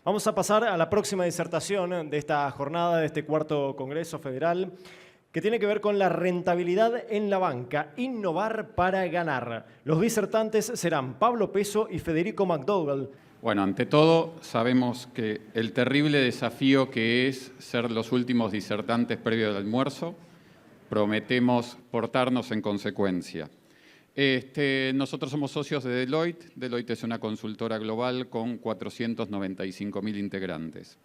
Vamos a pasar a la próxima disertación de esta jornada, de este cuarto Congreso Federal, que tiene que ver con la rentabilidad en la banca, innovar para ganar. Los disertantes serán Pablo Peso y Federico McDougall. Bueno, ante todo, sabemos que el terrible desafío que es ser los últimos disertantes previo al almuerzo, prometemos portarnos en consecuencia. Nosotros somos socios de Deloitte. Deloitte es una consultora global con 495.000 integrantes.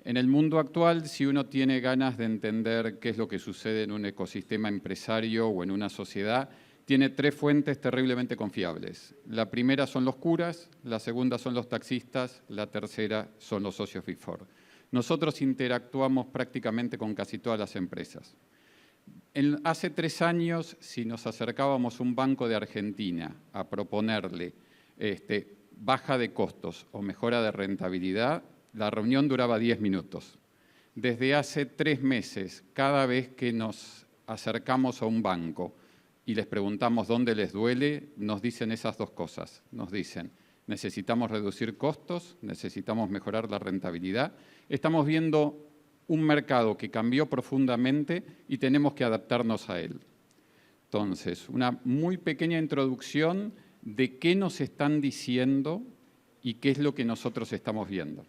En el mundo actual, si uno tiene ganas de entender qué es lo que sucede en un ecosistema empresario o en una sociedad, tiene tres fuentes terriblemente confiables. La primera son los curas, la segunda son los taxistas, la tercera son los socios Big Four. Nosotros interactuamos prácticamente con casi todas las empresas. Hace 3 años, si nos acercábamos a un banco de Argentina a proponerle baja de costos o mejora de rentabilidad, la reunión duraba 10 minutos. Desde hace 3 meses, cada vez que nos acercamos a un banco y les preguntamos dónde les duele, nos dicen esas dos cosas. Nos dicen, necesitamos reducir costos, necesitamos mejorar la rentabilidad. Estamos viendo un mercado que cambió profundamente y tenemos que adaptarnos a él. Entonces, una muy pequeña introducción de qué nos están diciendo y qué es lo que nosotros estamos viendo.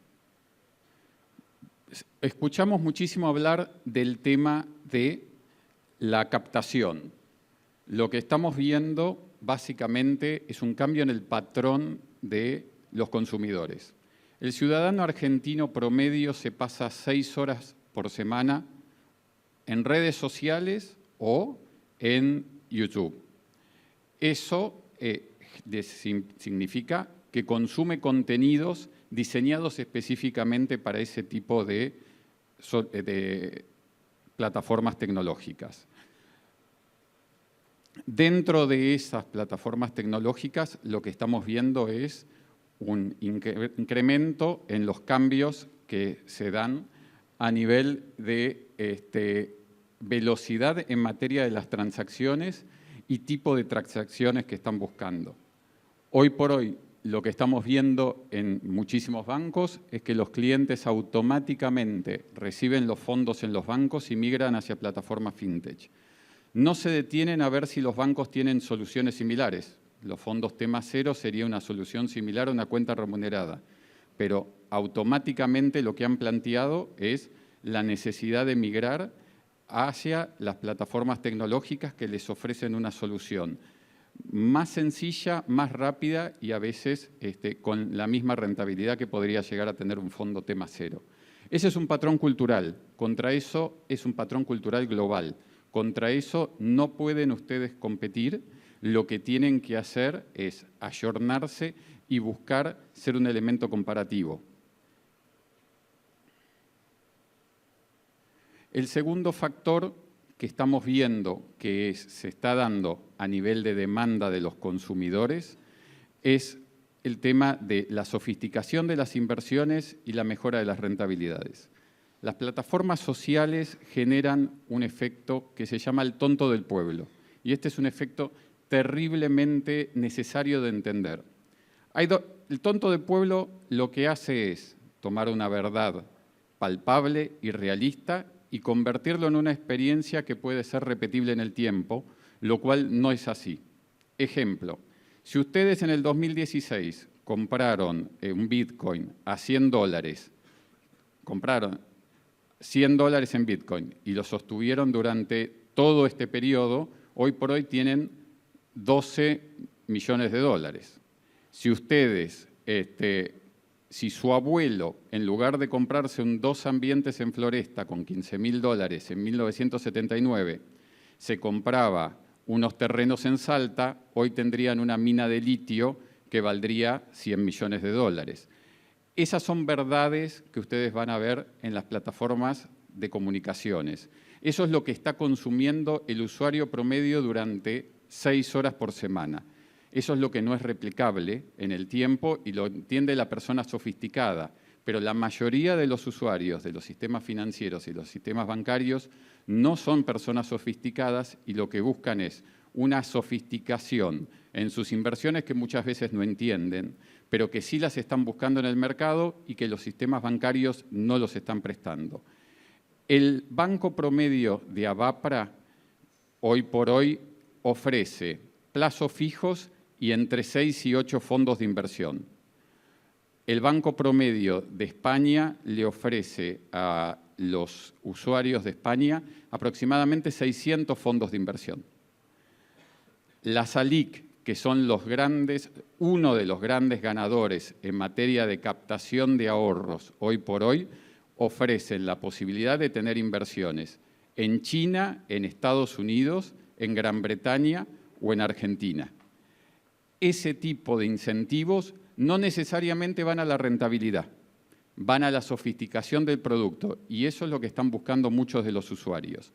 Escuchamos muchísimo hablar del tema de la captación. Lo que estamos viendo básicamente es un cambio en el patrón de los consumidores. El ciudadano argentino promedio se pasa 6 horas por semana en redes sociales o en YouTube. Eso significa que consume contenidos diseñados específicamente para ese tipo de plataformas tecnológicas. Dentro de esas plataformas tecnológicas, lo que estamos viendo es un incremento en los cambios que se dan a nivel de velocidad en materia de las transacciones y tipo de transacciones que están buscando. Hoy por hoy, lo que estamos viendo en muchísimos bancos es que los clientes automáticamente reciben los fondos en los bancos y migran hacia plataformas fintech. No se detienen a ver si los bancos tienen soluciones similares. Los fondos tema cero sería una solución similar a una cuenta remunerada, pero automáticamente lo que han planteado es la necesidad de migrar hacia las plataformas tecnológicas que les ofrecen una solución más sencilla, más rápida y a veces con la misma rentabilidad que podría llegar a tener un fondo tema cero. Ese es un patrón cultural. Contra eso es un patrón cultural global. Contra eso no pueden ustedes competir. Lo que tienen que hacer es ayornarse y buscar ser un elemento comparativo. El segundo factor que estamos viendo que se está dando a nivel de demanda de los consumidores es el tema de la sofisticación de las inversiones y la mejora de las rentabilidades. Las plataformas sociales generan un efecto que se llama el tonto del pueblo. Y este es un efecto terriblemente necesario de entender. El tonto del pueblo lo que hace es tomar una verdad palpable y realista y convertirlo en una experiencia que puede ser repetible en el tiempo, lo cual no es así. Ejemplo, si ustedes en el 2016 compraron un Bitcoin a $100, compraron $100 en Bitcoin y lo sostuvieron durante todo este periodo, hoy por hoy tienen 12 millones de dólares. Si ustedes, si su abuelo, en lugar de comprarse un 2 ambientes en Floresta con $15.000 en 1979, se compraba unos terrenos en Salta, hoy tendrían una mina de litio que valdría 100 millones de dólares. Esas son verdades que ustedes van a ver en las plataformas de comunicaciones. Eso es lo que está consumiendo el usuario promedio durante 6 horas por semana. Eso es lo que no es replicable en el tiempo y lo entiende la persona sofisticada. Pero la mayoría de los usuarios de los sistemas financieros y los sistemas bancarios no son personas sofisticadas y lo que buscan es una sofisticación en sus inversiones que muchas veces no entienden, pero que sí las están buscando en el mercado y que los sistemas bancarios no los están prestando. El banco promedio de Avapra, hoy por hoy, ofrece plazos fijos y entre 6 y 8 fondos de inversión. El banco promedio de España le ofrece a los usuarios de España aproximadamente 600 fondos de inversión. La SALIC, que son uno de los grandes ganadores en materia de captación de ahorros hoy por hoy, ofrecen la posibilidad de tener inversiones en China, en Estados Unidos, en Gran Bretaña o en Argentina. Ese tipo de incentivos no necesariamente van a la rentabilidad, van a la sofisticación del producto y eso es lo que están buscando muchos de los usuarios.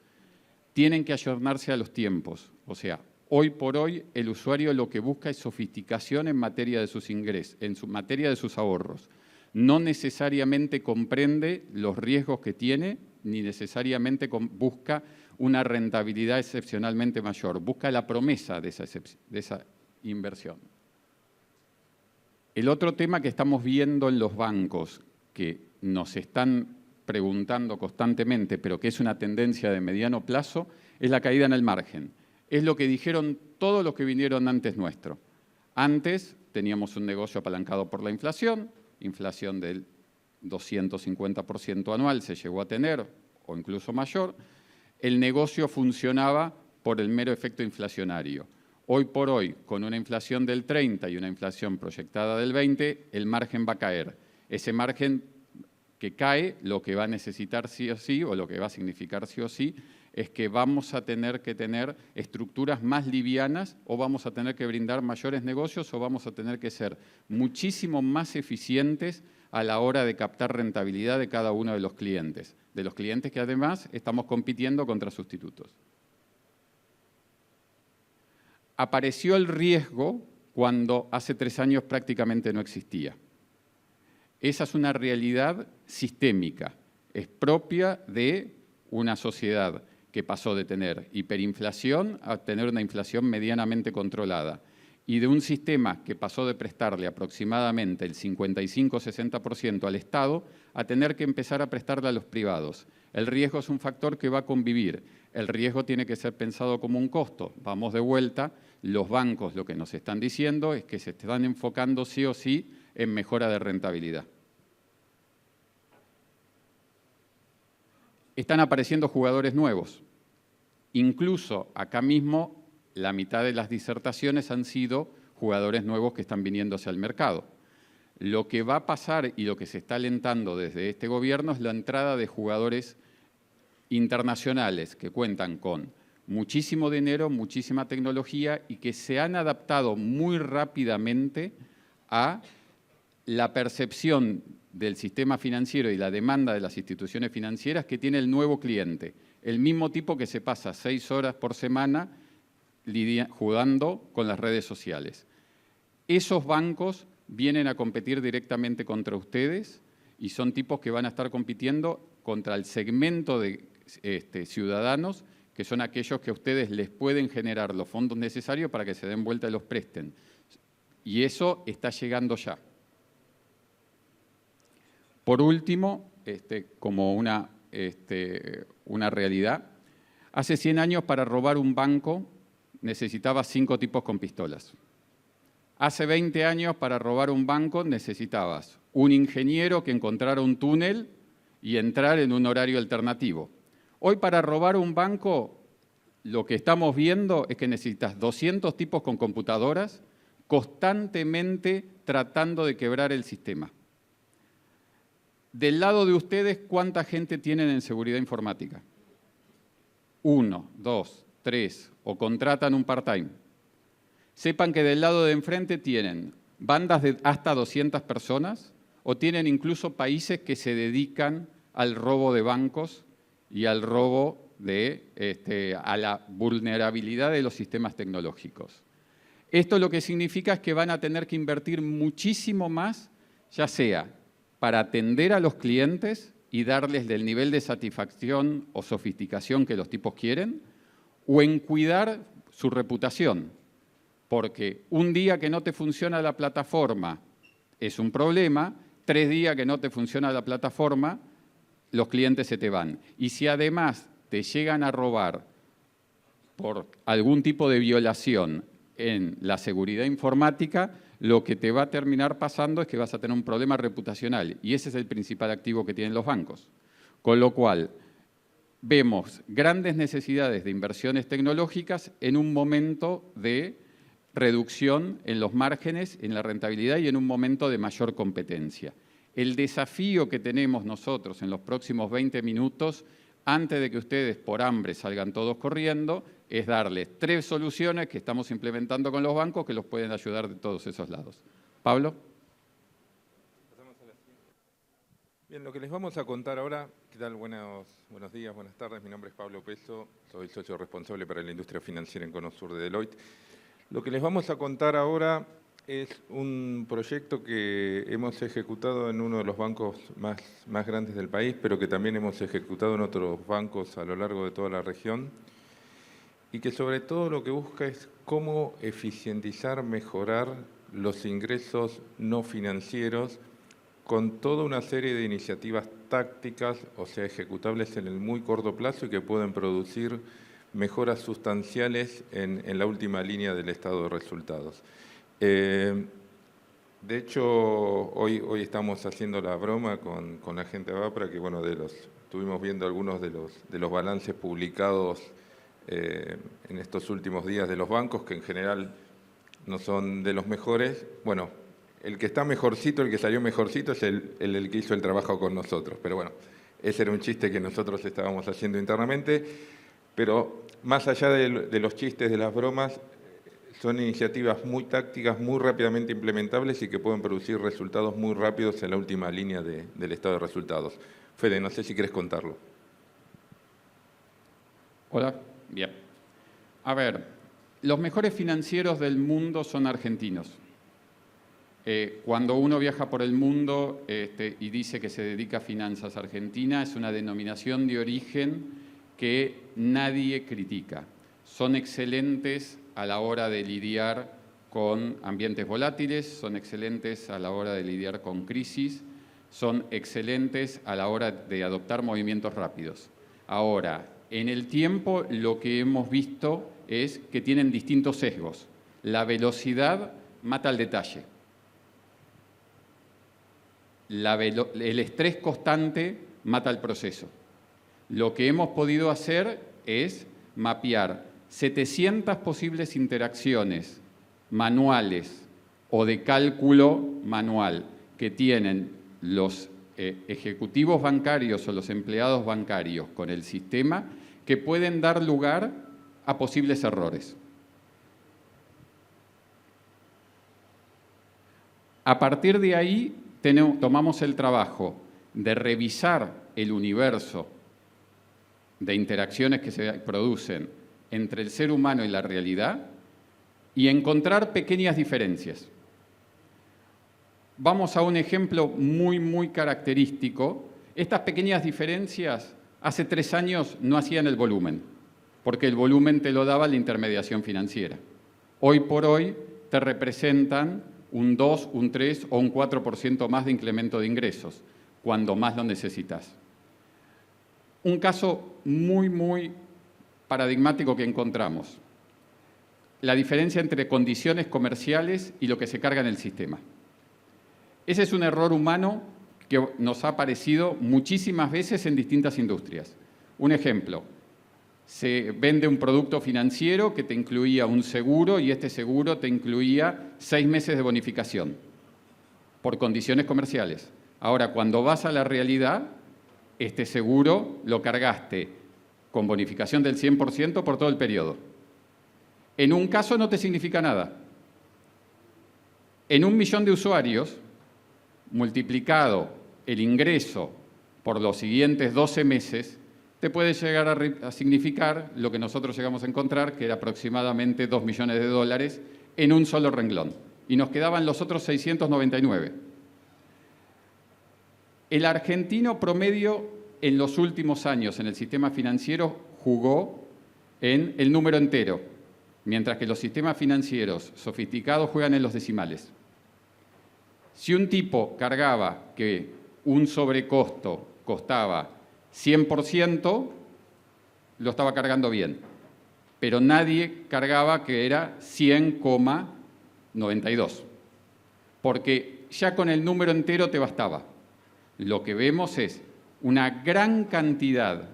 Tienen que ayornarse a los tiempos, o sea, hoy por hoy el usuario lo que busca es sofisticación en materia de sus ingresos, en materia de sus ahorros. No necesariamente comprende los riesgos que tiene, ni necesariamente busca una rentabilidad excepcionalmente mayor, busca la promesa de esa inversión. El otro tema que estamos viendo en los bancos, que nos están preguntando constantemente, pero que es una tendencia de mediano plazo, es la caída en el margen. Es lo que dijeron todos los que vinieron antes nuestro. Antes teníamos un negocio apalancado por la inflación del 250% anual se llegó a tener, o incluso mayor. El negocio funcionaba por el mero efecto inflacionario. Hoy por hoy, con una inflación del 30 y una inflación proyectada del 20, el margen va a caer. Ese margen que cae, lo que va a necesitar sí o sí, o lo que va a significar sí o sí, es que vamos a tener que tener estructuras más livianas o vamos a tener que brindar mayores negocios o vamos a tener que ser muchísimo más eficientes a la hora de captar rentabilidad de cada uno de los clientes que además estamos compitiendo contra sustitutos. Apareció el riesgo cuando hace 3 años prácticamente no existía. Esa es una realidad sistémica, es propia de una sociedad que pasó de tener hiperinflación a tener una inflación medianamente controlada y de un sistema que pasó de prestarle aproximadamente el 55-60% al Estado a tener que empezar a prestarle a los privados. El riesgo es un factor que va a convivir. El riesgo tiene que ser pensado como un costo. Vamos de vuelta. Los bancos lo que nos están diciendo es que se están enfocando sí o sí en mejora de rentabilidad. Están apareciendo jugadores nuevos. Incluso acá mismo la mitad de las disertaciones han sido jugadores nuevos que están viniéndose al mercado. Lo que va a pasar y lo que se está alentando desde este gobierno es la entrada de jugadores internacionales que cuentan con muchísimo dinero, muchísima tecnología y que se han adaptado muy rápidamente a la percepción del sistema financiero y la demanda de las instituciones financieras que tiene el nuevo cliente. El mismo tipo que se pasa 6 horas por semana jugando con las redes sociales. Esos bancos vienen a competir directamente contra ustedes y son tipos que van a estar compitiendo contra el segmento de ciudadanos que son aquellos que a ustedes les pueden generar los fondos necesarios para que se den vuelta y los presten. Y eso está llegando ya. Por último, como una realidad, hace 100 años para robar un banco necesitabas 5 tipos con pistolas. Hace 20 años para robar un banco necesitabas un ingeniero que encontrara un túnel y entrar en un horario alternativo. Hoy para robar un banco lo que estamos viendo es que necesitas 200 tipos con computadoras constantemente tratando de quebrar el sistema. Del lado de ustedes, ¿cuánta gente tienen en seguridad informática? 1, 2, 3, o contratan un part-time. Sepan que del lado de enfrente tienen bandas de hasta 200 personas o tienen incluso países que se dedican al robo de bancos y al robo a la vulnerabilidad de los sistemas tecnológicos. Esto lo que significa es que van a tener que invertir muchísimo más, ya sea para atender a los clientes y darles del nivel de satisfacción o sofisticación que los tipos quieren, o en cuidar su reputación, porque un día que no te funciona la plataforma es un problema, 3 días que no te funciona la plataforma, los clientes se te van. Y si además te llegan a robar por algún tipo de violación en la seguridad informática, lo que te va a terminar pasando es que vas a tener un problema reputacional, y ese es el principal activo que tienen los bancos. Con lo cual, vemos grandes necesidades de inversiones tecnológicas en un momento de reducción en los márgenes, en la rentabilidad y en un momento de mayor competencia. El desafío que tenemos nosotros en los próximos 20 minutos, antes de que ustedes por hambre salgan todos corriendo, es darles 3 soluciones que estamos implementando con los bancos que los pueden ayudar de todos esos lados. Pablo. Bien, lo que les vamos a contar ahora, ¿qué tal? Buenos días, buenas tardes. Mi nombre es Pablo Peso, soy socio responsable para la industria financiera en Cono Sur de Deloitte. Lo que les vamos a contar ahora es un proyecto que hemos ejecutado en uno de los bancos más grandes del país, pero que también hemos ejecutado en otros bancos a lo largo de toda la región, y que sobre todo lo que busca es cómo eficientizar, mejorar los ingresos no financieros con toda una serie de iniciativas tácticas, o sea, ejecutables en el muy corto plazo y que pueden producir mejoras sustanciales en la última línea del estado de resultados. De hecho, hoy estamos haciendo la broma con la gente de Vapra, que bueno, estuvimos viendo algunos de los balances publicados en estos últimos días de los bancos, que en general no son de los mejores. Bueno, el que está mejorcito, el que salió mejorcito es el que hizo el trabajo con nosotros. Pero bueno, ese era un chiste que nosotros estábamos haciendo internamente. Pero más allá de los chistes, de las bromas, son iniciativas muy tácticas, muy rápidamente implementables y que pueden producir resultados muy rápidos en la última línea del estado de resultados. Fede, no sé si quieres contarlo. Hola. Bien. A ver, los mejores financieros del mundo son argentinos. Cuando uno viaja por el mundo y dice que se dedica a finanzas argentina, es una denominación de origen que nadie critica. Son excelentes a la hora de lidiar con ambientes volátiles, son excelentes a la hora de lidiar con crisis, son excelentes a la hora de adoptar movimientos rápidos. Ahora, en el tiempo lo que hemos visto es que tienen distintos sesgos. La velocidad mata al detalle. El estrés constante mata el proceso. Lo que hemos podido hacer es mapear 700 posibles interacciones manuales o de cálculo manual que tienen los ejecutivos bancarios o los empleados bancarios con el sistema, que pueden dar lugar a posibles errores. A partir de ahí tomamos el trabajo de revisar el universo de interacciones que se producen entre el ser humano y la realidad y encontrar pequeñas diferencias. Vamos a un ejemplo muy característico. Estas pequeñas diferencias hace 3 años no hacían el volumen, porque el volumen te lo daba la intermediación financiera. Hoy por hoy te representan un 2, un 3 o un 4% más de incremento de ingresos, cuando más lo necesitas. Un caso muy paradigmático que encontramos: la diferencia entre condiciones comerciales y lo que se carga en el sistema. Ese es un error humano que nos ha aparecido muchísimas veces en distintas industrias. Un ejemplo: se vende un producto financiero que te incluía un seguro y este seguro te incluía 6 meses de bonificación por condiciones comerciales. Ahora, cuando vas a la realidad, este seguro lo cargaste con bonificación del 100% por todo el periodo. En un caso no te significa nada. En 1 millón de usuarios, multiplicado el ingreso por los siguientes 12 meses, te puede llegar a significar lo que nosotros llegamos a encontrar, que era aproximadamente $2 millones en un solo renglón. Y nos quedaban los otros 699. El argentino promedio en los últimos años en el sistema financiero jugó en el número entero. mientras que los sistemas financieros sofisticados juegan en los decimales. Si un tipo cargaba que un sobrecosto costaba 100%, lo estaba cargando bien, pero nadie cargaba que era 100,92, porque ya con el número entero te bastaba. Lo que vemos es una gran cantidad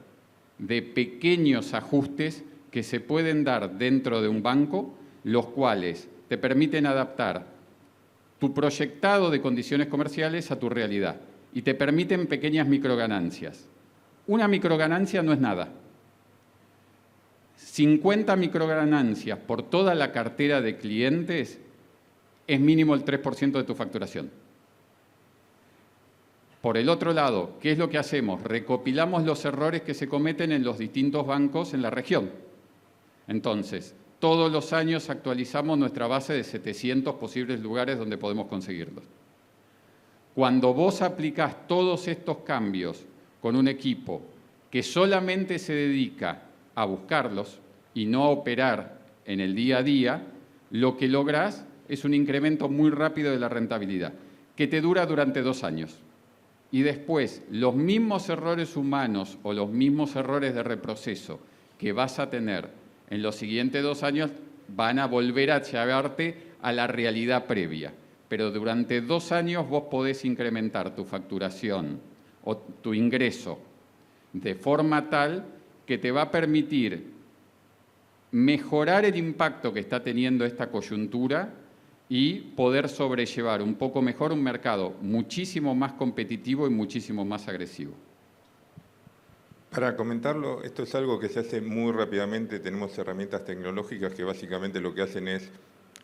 de pequeños ajustes que se pueden dar dentro de un banco, los cuales te permiten adaptar tu proyectado de condiciones comerciales a tu realidad y te permiten pequeñas microganancias. Una microganancia no es nada. 50 microganancias por toda la cartera de clientes es mínimo el 3% de tu facturación. Por el otro lado, ¿qué es lo que hacemos? Recopilamos los errores que se cometen en los distintos bancos en la región. Entonces, todos los años actualizamos nuestra base de 700 posibles lugares donde podemos conseguirlos. Cuando vos aplicás todos estos cambios con un equipo que solamente se dedica a buscarlos y no a operar en el día a día, lo que lográs es un incremento muy rápido de la rentabilidad, que te dura durante 2 años. Y después, los mismos errores humanos o los mismos errores de reproceso que vas a tener en los siguientes 2 años van a volver a llevarte a la realidad previa. Pero durante 2 años vos podés incrementar tu facturación o tu ingreso de forma tal que te va a permitir mejorar el impacto que está teniendo esta coyuntura y poder sobrellevar un poco mejor un mercado muchísimo más competitivo y muchísimo más agresivo. Para comentarlo, esto es algo que se hace muy rápidamente. Tenemos herramientas tecnológicas que básicamente lo que hacen es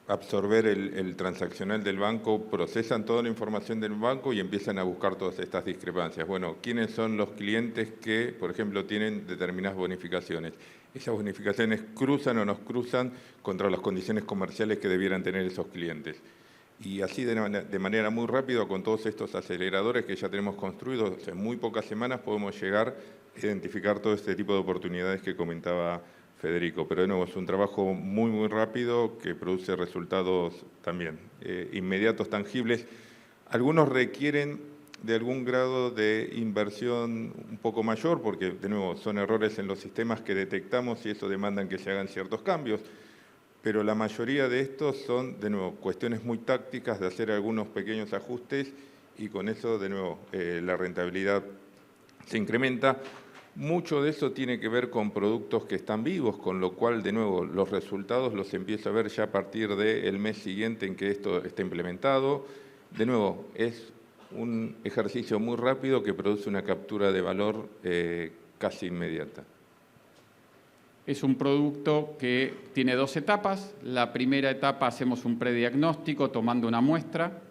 absorber el transaccional del banco, procesan toda la información del banco y empiezan a buscar todas estas discrepancias. Bueno, ¿quiénes son los clientes que, por ejemplo, tienen determinadas bonificaciones? ¿Esas bonificaciones cruzan o no cruzan contra las condiciones comerciales que debieran tener esos clientes? Y así de manera muy rápida, con todos estos aceleradores que ya tenemos construidos, en muy pocas semanas podemos llegar a identificar todo este tipo de oportunidades que comentaba Federico. Pero de nuevo, es un trabajo muy, muy rápido que produce resultados también inmediatos, tangibles. Algunos requieren de algún grado de inversión un poco mayor, porque de nuevo son errores en los sistemas que detectamos y eso demandan que se hagan ciertos cambios. Pero la mayoría de estos son, de nuevo, cuestiones muy tácticas de hacer algunos pequeños ajustes y con eso, de nuevo, la rentabilidad se incrementa. Mucho de eso tiene que ver con productos que están vivos, con lo cual, de nuevo, los resultados los empiezo a ver ya a partir del mes siguiente en que esto esté implementado. De nuevo, es un ejercicio muy rápido que produce una captura de valor casi inmediata. Es un producto que tiene 2 etapas. La primera etapa hacemos un prediagnóstico tomando una muestra.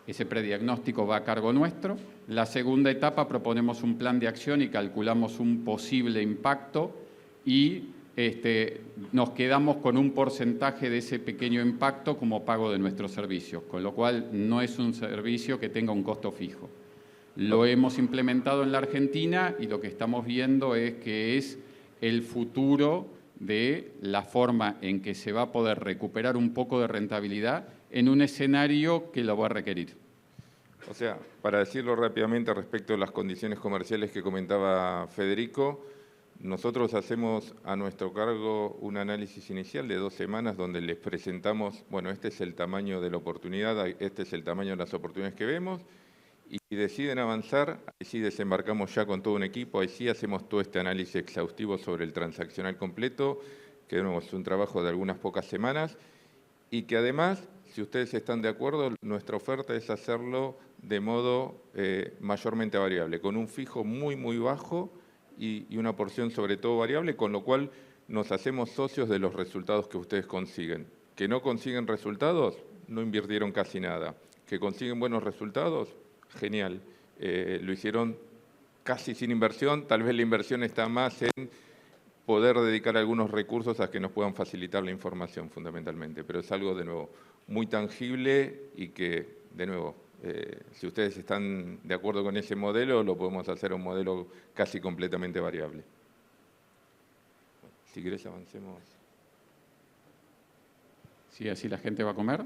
Ese prediagnóstico va a cargo nuestro. La segunda etapa proponemos un plan de acción y calculamos un posible impacto y nos quedamos con un porcentaje de ese pequeño impacto como pago de nuestros servicios, con lo cual no es un servicio que tenga un costo fijo. Lo hemos implementado en la Argentina y lo que estamos viendo es que es el futuro de la forma en que se va a poder recuperar un poco de rentabilidad en un escenario que lo va a requerir. O sea, para decirlo rápidamente respecto a las condiciones comerciales que comentaba Federico, nosotros hacemos a nuestro cargo un análisis inicial de 2 semanas donde les presentamos, bueno, este es el tamaño de la oportunidad, este es el tamaño de las oportunidades que vemos, y si deciden avanzar, ahí sí desembarcamos ya con todo un equipo, ahí sí hacemos todo este análisis exhaustivo sobre el transaccional completo, que de nuevo es un trabajo de algunas pocas semanas, y que además, si ustedes están de acuerdo, nuestra oferta es hacerlo de modo mayormente variable, con un fijo muy, muy bajo y una porción sobre todo variable, con lo cual nos hacemos socios de los resultados que ustedes consiguen. Que no consiguen resultados, no invirtieron casi nada. Que consiguen buenos resultados, genial. Lo hicieron casi sin inversión, tal vez la inversión está más en poder dedicar algunos recursos a que nos puedan facilitar la información fundamentalmente, pero es algo de nuevo muy tangible y que de nuevo, si ustedes están de acuerdo con ese modelo, lo podemos hacer un modelo casi completamente variable. Si querés avancemos. ¿Sí? Así la gente va a comer.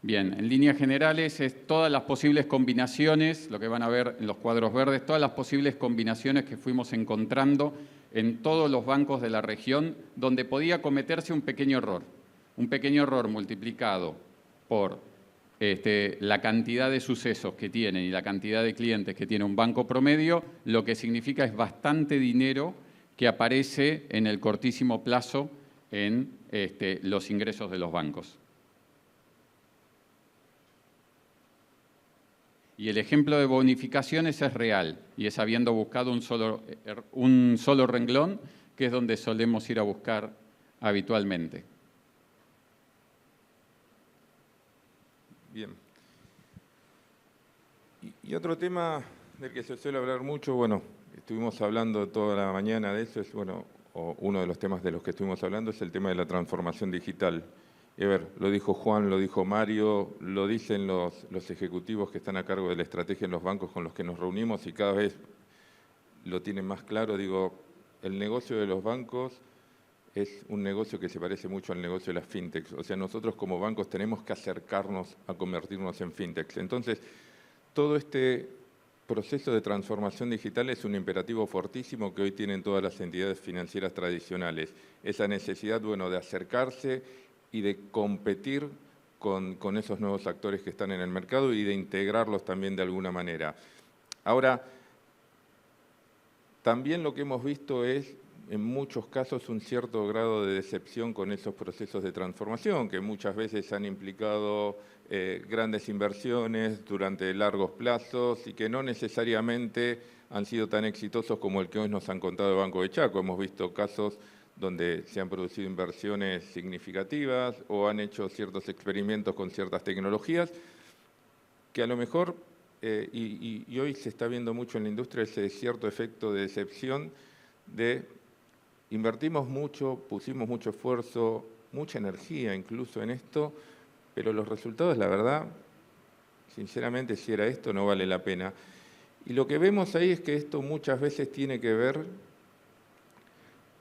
Bien, en líneas generales es todas las posibles combinaciones, lo que van a ver en los cuadros verdes, todas las posibles combinaciones que fuimos encontrando en todos los bancos de la región donde podía cometerse un pequeño error multiplicado por la cantidad de sucesos que tienen y la cantidad de clientes que tiene un banco promedio, lo que significa es bastante dinero que aparece en el cortísimo plazo en los ingresos de los bancos. Y el ejemplo de bonificaciones es real y es habiendo buscado un solo renglón, que es donde solemos ir a buscar habitualmente. Bien. Y otro tema del que se suele hablar mucho, bueno, estuvimos hablando toda la mañana de eso, o uno de los temas de los que estuvimos hablando es el tema de la transformación digital. Y a ver, lo dijo Juan, lo dijo Mario, lo dicen los ejecutivos que están a cargo de la estrategia en los bancos con los que nos reunimos y cada vez lo tienen más claro. Digo, el negocio de los bancos es un negocio que se parece mucho al negocio de las fintechs. O sea, nosotros como bancos tenemos que acercarnos a convertirnos en fintechs. Entonces, todo este proceso de transformación digital es un imperativo fortísimo que hoy tienen todas las entidades financieras tradicionales. Esa necesidad, de acercarse y de competir con esos nuevos actores que están en el mercado y de integrarlos también de alguna manera. Ahora, también lo que hemos visto es, en muchos casos, un cierto grado de decepción con esos procesos de transformación, que muchas veces han implicado grandes inversiones durante largos plazos y que no necesariamente han sido tan exitosos como el que hoy nos han contado el Banco de Chaco. Hemos visto casos donde se han producido inversiones significativas o han hecho ciertos experimentos con ciertas tecnologías que a lo mejor, y hoy se está viendo mucho en la industria, ese cierto efecto de decepción de invertimos mucho, pusimos mucho esfuerzo, mucha energía incluso en esto, pero los resultados, la verdad, sinceramente, si era esto, no vale la pena. Y lo que vemos ahí es que esto muchas veces tiene que ver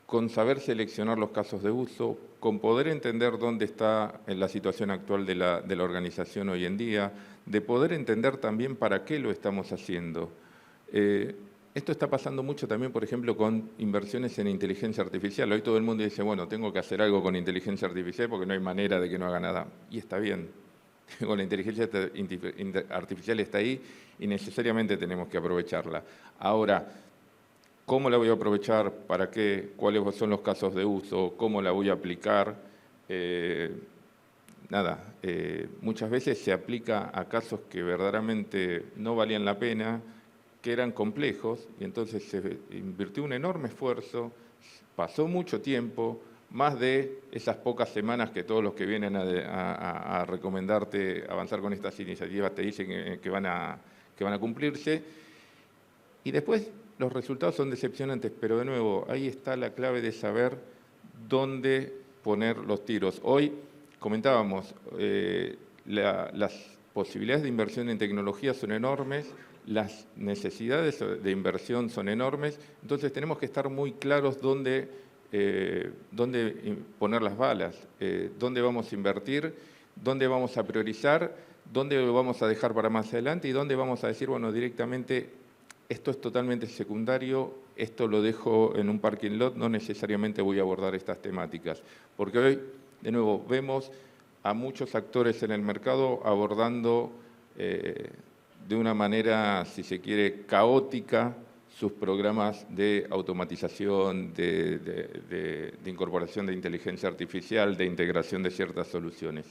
con saber seleccionar los casos de uso, con poder entender dónde está en la situación actual de la organización hoy en día, de poder entender también para qué lo estamos haciendo. Esto está pasando mucho también, por ejemplo, con inversiones en inteligencia artificial. Hoy todo el mundo dice, bueno, tengo que hacer algo con inteligencia artificial porque no hay manera de que no haga nada. Y está bien. Con la inteligencia artificial está ahí y necesariamente tenemos que aprovecharla. Ahora, ¿cómo la voy a aprovechar? ¿Para qué? ¿Cuáles son los casos de uso? ¿Cómo la voy a aplicar? Muchas veces se aplica a casos que verdaderamente no valían la pena, que eran complejos, y entonces se invirtió un enorme esfuerzo, pasó mucho tiempo, más de esas pocas semanas que todos los que vienen a recomendarte avanzar con estas iniciativas te dicen que van a cumplirse, y después los resultados son decepcionantes, pero de nuevo, ahí está la clave de saber dónde poner los tiros. Hoy comentábamos, las posibilidades de inversión en tecnología son enormes, las necesidades de inversión son enormes, entonces tenemos que estar muy claros dónde poner las balas, dónde vamos a invertir, dónde vamos a priorizar, dónde lo vamos a dejar para más adelante y dónde vamos a decir, bueno, directamente esto es totalmente secundario, esto lo dejo en un parking lot, no necesariamente voy a abordar estas temáticas. Porque hoy, de nuevo, vemos a muchos actores en el mercado abordando de una manera, si se quiere, caótica sus programas de automatización, de incorporación de inteligencia artificial, de integración de ciertas soluciones.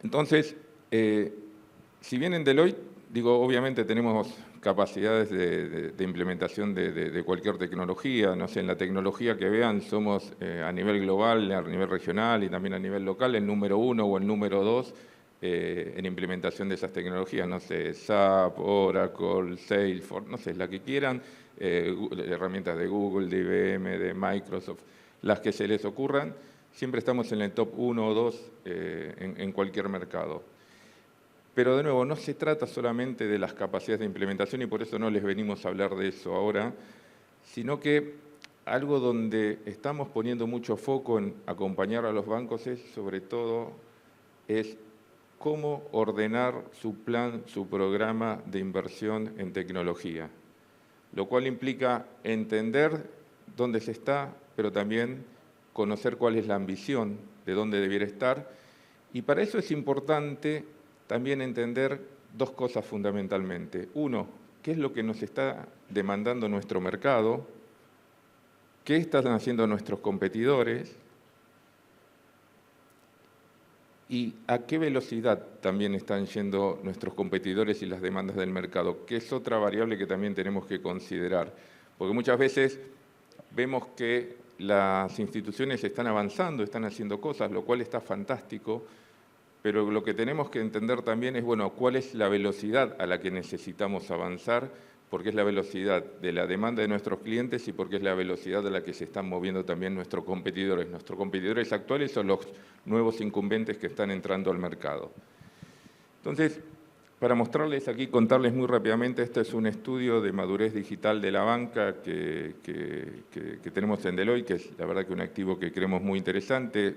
Entonces, si bien en Deloitte, obviamente tenemos capacidades de implementación de cualquier tecnología, no sé, en la tecnología que vean somos a nivel global, a nivel regional y también a nivel local el número 1 o el número 2 en implementación de esas tecnologías, no sé, SAP, Oracle, Salesforce, no sé, la que quieran, herramientas de Google, de IBM, de Microsoft, las que se les ocurran, siempre estamos en el top 1 o 2 en cualquier mercado. Pero de nuevo, no se trata solamente de las capacidades de implementación y por eso no les venimos a hablar de eso ahora, sino que algo donde estamos poniendo mucho foco en acompañar a los bancos es, sobre todo, es cómo ordenar su plan, su programa de inversión en tecnología, lo cual implica entender dónde se está, pero también conocer cuál es la ambición de dónde debiera estar. Y para eso es importante también entender dos cosas fundamentalmente. Uno, qué es lo que nos está demandando nuestro mercado, qué están haciendo nuestros competidores y a qué velocidad también están yendo nuestros competidores y las demandas del mercado, que es otra variable que también tenemos que considerar. Porque muchas veces vemos que las instituciones están avanzando, están haciendo cosas, lo cual está fantástico, pero lo que tenemos que entender también es, bueno, cuál es la velocidad a la que necesitamos avanzar, porque es la velocidad de la demanda de nuestros clientes y porque es la velocidad a la que se están moviendo también nuestros competidores. Nuestros competidores actuales son los nuevos incumbentes que están entrando al mercado. Entonces, para mostrarles aquí, contarles muy rápidamente, este es un estudio de madurez digital de la banca que tenemos en Deloitte, que es la verdad que un activo que creemos muy interesante.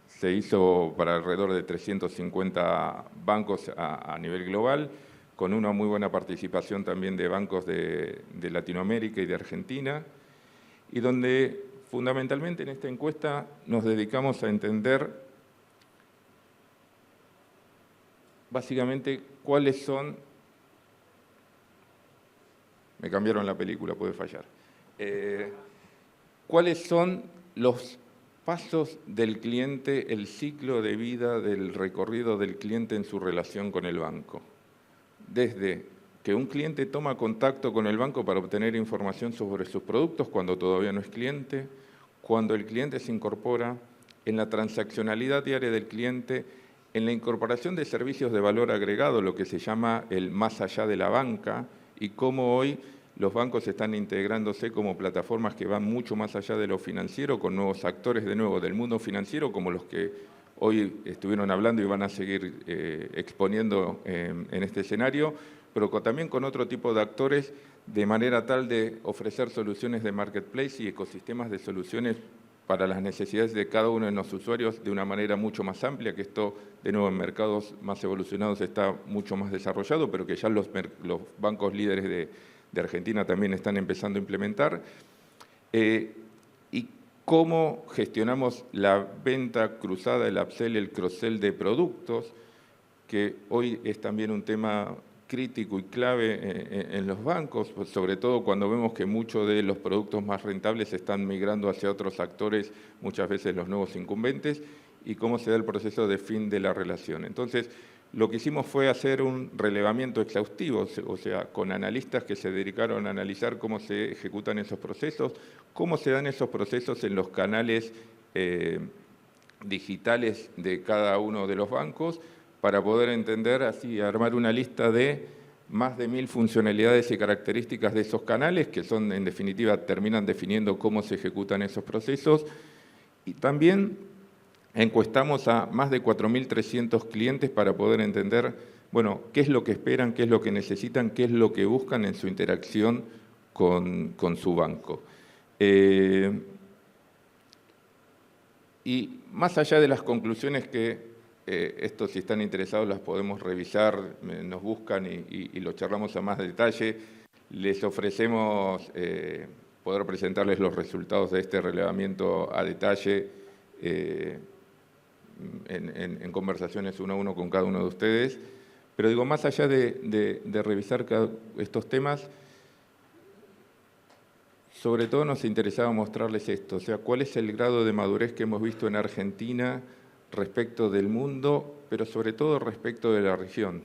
Se hizo para alrededor de 350 bancos a nivel global, con una muy buena participación también de bancos de Latinoamérica y de Argentina, y donde fundamentalmente en esta encuesta nos dedicamos a entender básicamente cuáles son... Me cambiaron la película, puede fallar. ¿Cuáles son los pasos del cliente, el ciclo de vida del recorrido del cliente en su relación con el banco? Desde que un cliente toma contacto con el banco para obtener información sobre sus productos cuando todavía no es cliente, cuando el cliente se incorpora, en la transaccionalidad diaria del cliente, en la incorporación de servicios de valor agregado, lo que se llama el más allá de la banca, y cómo hoy los bancos están integrándose como plataformas que van mucho más allá de lo financiero, con nuevos actores de nuevo del mundo financiero, como los que hoy estuvieron hablando y van a seguir exponiendo en este escenario, pero también con otro tipo de actores, de manera tal de ofrecer soluciones de marketplace y ecosistemas de soluciones para las necesidades de cada uno de los usuarios de una manera mucho más amplia, que esto, de nuevo, en mercados más evolucionados está mucho más desarrollado, pero que ya los bancos líderes de Argentina también están empezando a implementar. Y cómo gestionamos la venta cruzada, el upsell, el cross-sell de productos, que hoy es también un tema crítico y clave en los bancos, pues sobre todo cuando vemos que muchos de los productos más rentables están migrando hacia otros actores, muchas veces los nuevos incumbentes, y cómo se da el proceso de fin de la relación. Entonces, lo que hicimos fue hacer un relevamiento exhaustivo, o sea, con analistas que se dedicaron a analizar cómo se ejecutan esos procesos, cómo se dan esos procesos en los canales digitales de cada uno de los bancos, para poder entender, así, armar una lista de más de 1000 funcionalidades y características de esos canales, que son, en definitiva, terminan definiendo cómo se ejecutan esos procesos. Y también encuestamos a más de 4.300 clientes para poder entender, bueno, qué es lo que esperan, qué es lo que necesitan, qué es lo que buscan en su interacción con su banco. Y más allá de las conclusiones que esto, si están interesados, las podemos revisar, nos buscan y lo charlamos a más detalle. Les ofrecemos poder presentarles los resultados de este relevamiento a detalle en conversaciones uno a uno con cada uno de ustedes. Pero digo, más allá de revisar estos temas, sobre todo nos interesaba mostrarles esto, o sea, cuál es el grado de madurez que hemos visto en Argentina respecto del mundo, pero sobre todo respecto de la región.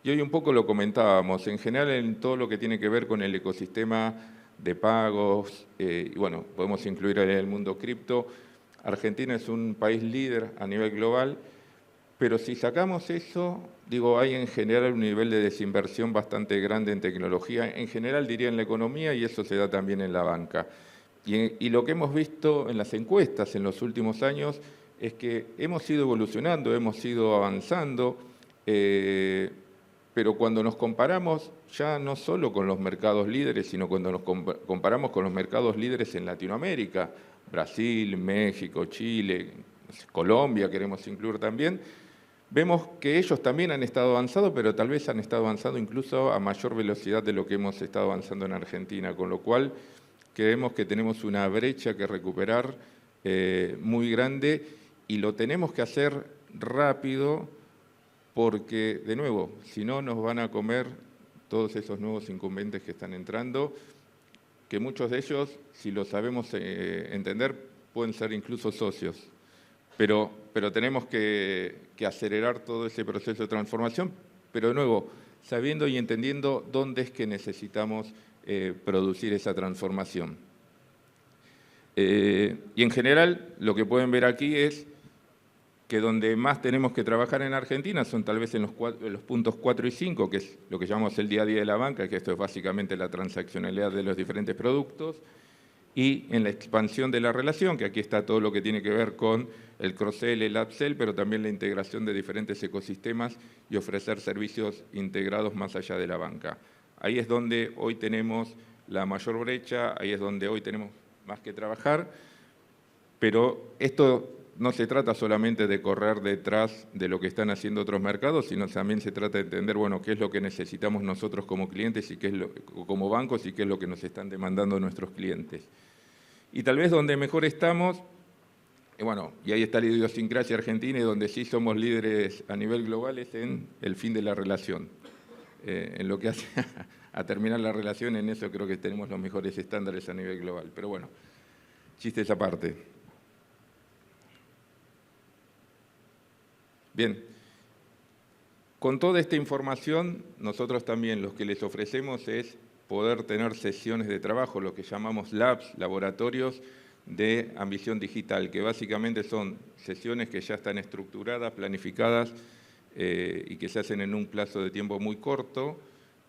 Y hoy un poco lo comentábamos, en general en todo lo que tiene que ver con el ecosistema de pagos, y bueno, podemos incluir en el mundo cripto. Argentina es un país líder a nivel global, pero si sacamos eso, digo, hay en general un nivel de desinversión bastante grande en tecnología, en general diría en la economía, y eso se da también en la banca. Y lo que hemos visto en las encuestas en los últimos años es que hemos ido evolucionando, hemos ido avanzando, pero cuando nos comparamos ya no solo con los mercados líderes, sino cuando nos comparamos con los mercados líderes en Latinoamérica, Brasil, México, Chile, Colombia queremos incluir también, vemos que ellos también han estado avanzando, pero tal vez han estado avanzando incluso a mayor velocidad de lo que hemos estado avanzando en Argentina, con lo cual creemos que tenemos una brecha que recuperar muy grande y lo tenemos que hacer rápido porque, de nuevo, si no nos van a comer todos esos nuevos incumbentes que están entrando, que muchos de ellos, si lo sabemos entender, pueden ser incluso socios. Pero tenemos que acelerar todo ese proceso de transformación, pero de nuevo, sabiendo y entendiendo dónde es que necesitamos producir esa transformación. Y en general, lo que pueden ver aquí es que donde más tenemos que trabajar en Argentina son tal vez en los puntos 4 y 5, que es lo que llamamos el día a día de la banca, que esto es básicamente la transaccionalidad de los diferentes productos, y en la expansión de la relación, que aquí está todo lo que tiene que ver con el cross-sell, el upsell, pero también la integración de diferentes ecosistemas y ofrecer servicios integrados más allá de la banca. Ahí es donde hoy tenemos la mayor brecha, ahí es donde hoy tenemos más que trabajar, pero esto no se trata solamente de correr detrás de lo que están haciendo otros mercados, sino también se trata de entender, bueno, qué es lo que necesitamos nosotros como clientes y qué es como bancos y qué es lo que nos están demandando nuestros clientes. Y tal vez donde mejor estamos, bueno, y ahí está la idiosincrasia argentina y donde sí somos líderes a nivel global es en el fin de la relación. En lo que hace a terminar la relación, en eso creo que tenemos los mejores estándares a nivel global. Pero bueno, chistes aparte. Bien, con toda esta información, nosotros también lo que les ofrecemos es poder tener sesiones de trabajo, lo que llamamos labs, laboratorios de ambición digital, que básicamente son sesiones que ya están estructuradas, planificadas y que se hacen en un plazo de tiempo muy corto,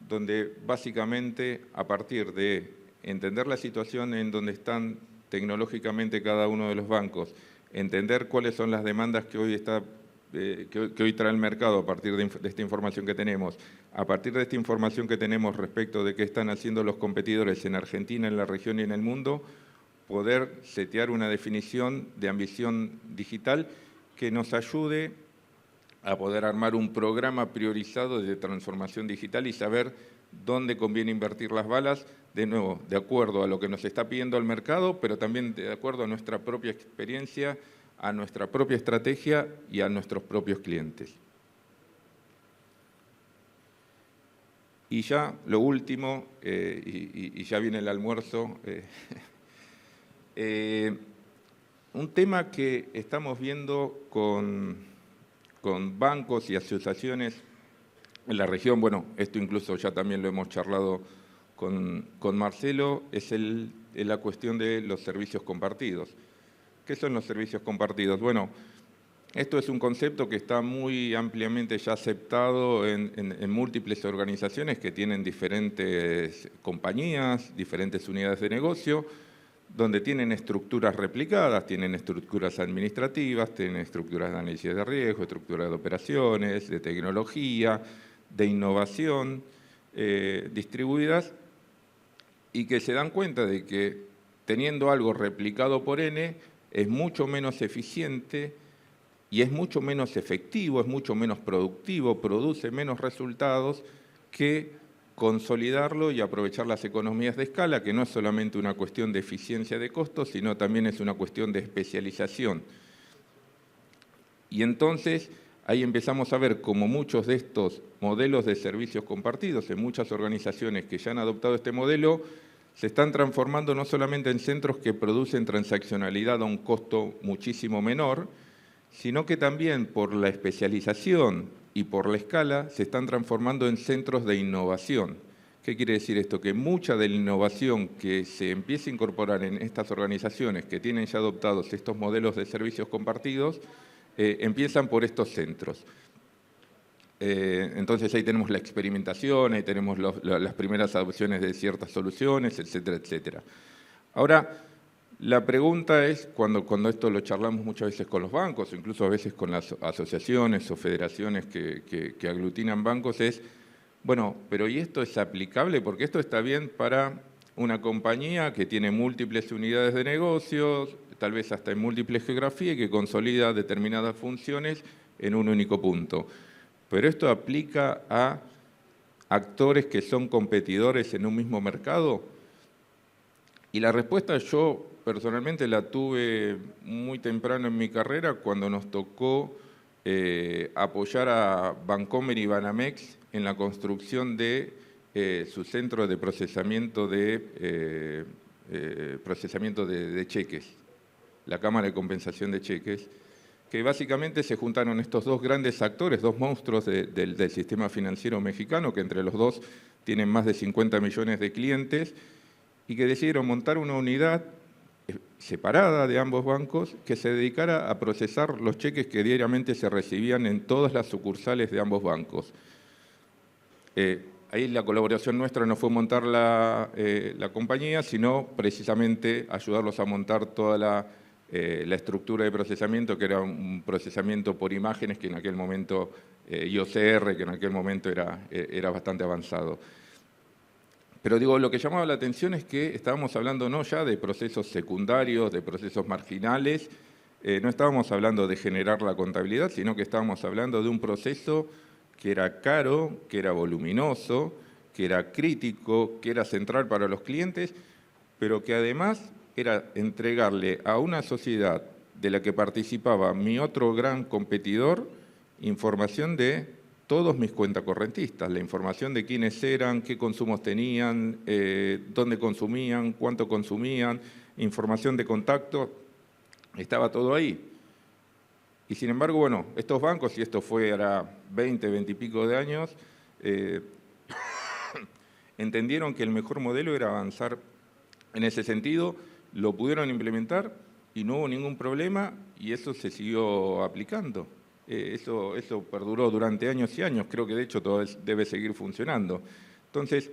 donde básicamente a partir de entender la situación en donde están tecnológicamente cada uno de los bancos, entender cuáles son las demandas que hoy trae el mercado a partir de esta información que tenemos, a partir de esta información que tenemos respecto de qué están haciendo los competidores en Argentina, en la región y en el mundo, poder setear una definición de ambición digital que nos ayude a poder armar un programa priorizado de transformación digital y saber dónde conviene invertir las balas, de nuevo, de acuerdo a lo que nos está pidiendo el mercado, pero también de acuerdo a nuestra propia experiencia, a nuestra propia estrategia y a nuestros propios clientes. Y ya lo último, y ya viene el almuerzo, un tema que estamos viendo con bancos y asociaciones en la región, bueno, esto incluso ya también lo hemos charlado con Marcelo, es la cuestión de los servicios compartidos. ¿Qué son los servicios compartidos? Bueno, esto es un concepto que está muy ampliamente ya aceptado en múltiples organizaciones que tienen diferentes compañías, diferentes unidades de negocio, donde tienen estructuras replicadas, tienen estructuras administrativas, tienen estructuras de análisis de riesgo, estructuras de operaciones, de tecnología, de innovación, distribuidas, y que se dan cuenta de que teniendo algo replicado por N, es mucho menos eficiente y es mucho menos efectivo, es mucho menos productivo, produce menos resultados que consolidarlo y aprovechar las economías de escala, que no es solamente una cuestión de eficiencia de costos, sino también es una cuestión de especialización. Y entonces ahí empezamos a ver cómo muchos de estos modelos de servicios compartidos en muchas organizaciones que ya han adoptado este modelo se están transformando no solamente en centros que producen transaccionalidad a un costo muchísimo menor, sino que también por la especialización y por la escala se están transformando en centros de innovación. ¿Qué quiere decir esto? Que mucha de la innovación que se empieza a incorporar en estas organizaciones que tienen ya adoptados estos modelos de servicios compartidos, empiezan por estos centros. Entonces ahí tenemos la experimentación, ahí tenemos las primeras adopciones de ciertas soluciones, etcétera, etcétera. Ahora, la pregunta es, cuando esto lo charlamos muchas veces con los bancos, o incluso a veces con las asociaciones o federaciones que aglutinan bancos, es Bueno, pero ¿y esto es aplicable? Porque esto está bien para una compañía que tiene múltiples unidades de negocios, tal vez hasta en múltiples geografías, y que consolida determinadas funciones en un único punto. Pero esto aplica a actores que son competidores en un mismo mercado. Y la respuesta yo personalmente la tuve muy temprano en mi carrera cuando nos tocó apoyar a Bancomer y Banamex en la construcción de su centro de procesamiento de cheques, la Cámara de Compensación de Cheques, que básicamente se juntaron estos dos grandes actores, dos monstruos del sistema financiero mexicano, que entre los dos tienen más de 50 millones de clientes, y que decidieron montar una unidad separada de ambos bancos que se dedicara a procesar los cheques que diariamente se recibían en todas las sucursales de ambos bancos. Ahí la colaboración nuestra no fue montar la compañía, sino precisamente ayudarlos a montar toda la estructura de procesamiento, que era un procesamiento por imágenes, que en aquel momento, IOCR, que en aquel momento era bastante avanzado. Pero digo, lo que llamaba la atención es que estábamos hablando no ya de procesos secundarios, de procesos marginales, no estábamos hablando de generar la contabilidad, sino que estábamos hablando de un proceso que era caro, que era voluminoso, que era crítico, que era central para los clientes, pero que además era entregarle a una sociedad de la que participaba mi otro gran competidor información de todos mis cuentacorrentistas, la información de quiénes eran, qué consumos tenían, dónde consumían, cuánto consumían, información de contacto, estaba todo ahí. Y sin embargo, bueno, estos bancos, y esto fue ahora 20 y pico de años, entendieron que el mejor modelo era avanzar en ese sentido, lo pudieron implementar y no hubo ningún problema y eso se siguió aplicando. Eso perduró durante años y años, creo que de hecho todo debe seguir funcionando. Entonces,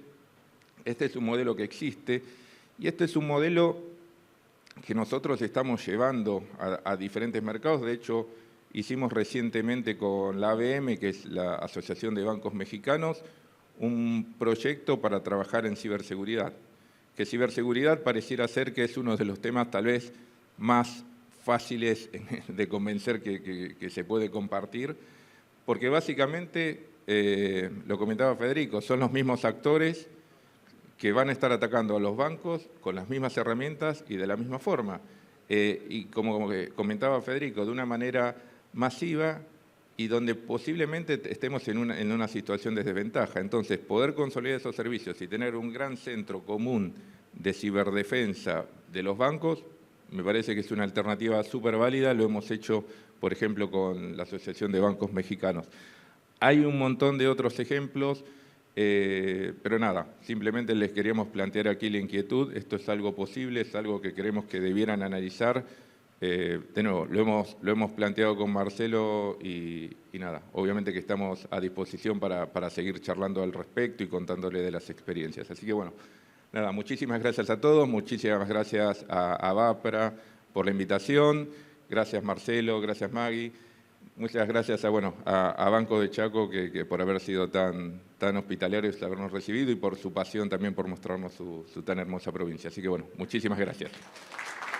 este es un modelo que existe y este es un modelo que nosotros estamos llevando a diferentes mercados. De hecho, hicimos recientemente con la ABM, que es la Asociación de Bancos Mexicanos, un proyecto para trabajar en ciberseguridad. Que ciberseguridad pareciera ser que es uno de los temas tal vez más fáciles de convencer que se puede compartir, porque básicamente, lo comentaba Federico, son los mismos actores que van a estar atacando a los bancos con las mismas herramientas y de la misma forma. Y como comentaba Federico, de una manera masiva y donde posiblemente estemos en una situación de desventaja. Entonces, poder consolidar esos servicios y tener un gran centro común de ciberdefensa de los bancos, me parece que es una alternativa súper válida. Lo hemos hecho, por ejemplo, con la Asociación de Bancos Mexicanos. Hay un montón de otros ejemplos, pero nada, simplemente les queríamos plantear aquí la inquietud. Esto es algo posible, es algo que creemos que debieran analizar. De nuevo, lo hemos planteado con Marcelo y nada, obviamente que estamos a disposición para seguir charlando al respecto y contándole de las experiencias. Así que bueno, nada, muchísimas gracias a todos, muchísimas gracias a Vapra por la invitación, gracias Marcelo, gracias Maggie, muchas gracias a Banco de Chaco que por haber sido tan hospitalarios, habernos recibido y por su pasión también por mostrarnos su tan hermosa provincia. Así que bueno, muchísimas gracias.